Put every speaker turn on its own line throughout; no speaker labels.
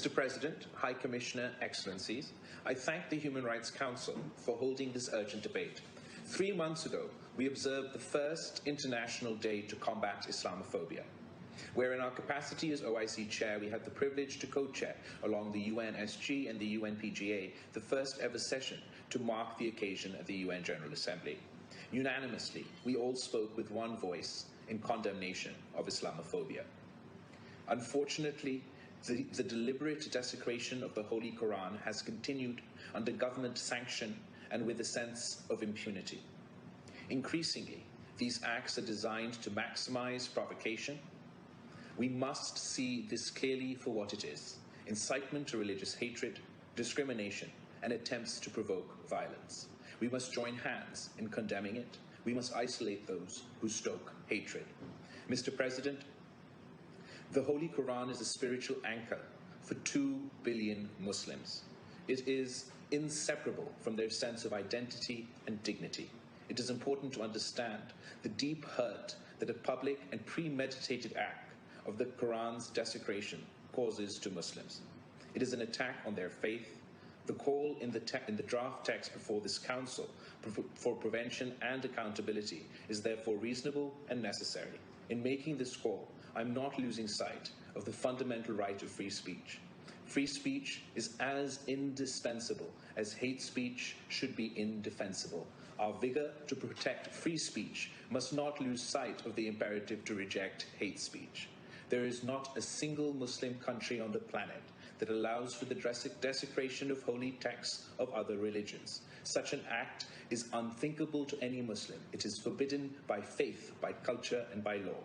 Mr. President, High Commissioner, Excellencies, I thank the Human Rights Council for holding this urgent debate. 3 months ago, we observed the first International Day to Combat Islamophobia, where in our capacity as OIC Chair, we had the privilege to co-chair, along the UNSG and the UNPGA, the first ever session to mark the occasion at the UN General Assembly. Unanimously, we all spoke with one voice in condemnation of Islamophobia. Unfortunately, the deliberate desecration of the Holy Quran has continued under government sanction and with a sense of impunity. Increasingly, these acts are designed to maximize provocation. We must see this clearly for what it is: incitement to religious hatred, discrimination, and attempts to provoke violence. We must join hands in condemning it. We must isolate those who stoke hatred. Mr. President, the Holy Quran is a spiritual anchor for 2 billion Muslims. It is inseparable from their sense of identity and dignity. It is important to understand the deep hurt that a public and premeditated act of the Quran's desecration causes to Muslims. It is an attack on their faith. The call in the draft text before this Council for prevention and accountability is therefore reasonable and necessary. In making this call, I'm not losing sight of the fundamental right of free speech. Free speech is as indispensable as hate speech should be indefensible. Our vigor to protect free speech must not lose sight of the imperative to reject hate speech. There is not a single Muslim country on the planet that allows for the desecration of holy texts of other religions. Such an act is unthinkable to any Muslim. It is forbidden by faith, by culture, and by law.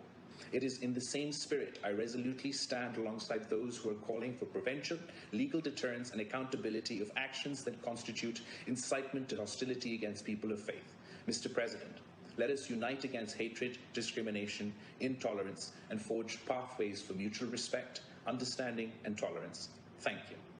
It is in the same spirit I resolutely stand alongside those who are calling for prevention, legal deterrence, and accountability of actions that constitute incitement to hostility against people of faith. Mr. President, let us unite against hatred, discrimination, intolerance, and forge pathways for mutual respect, understanding, and tolerance. Thank you.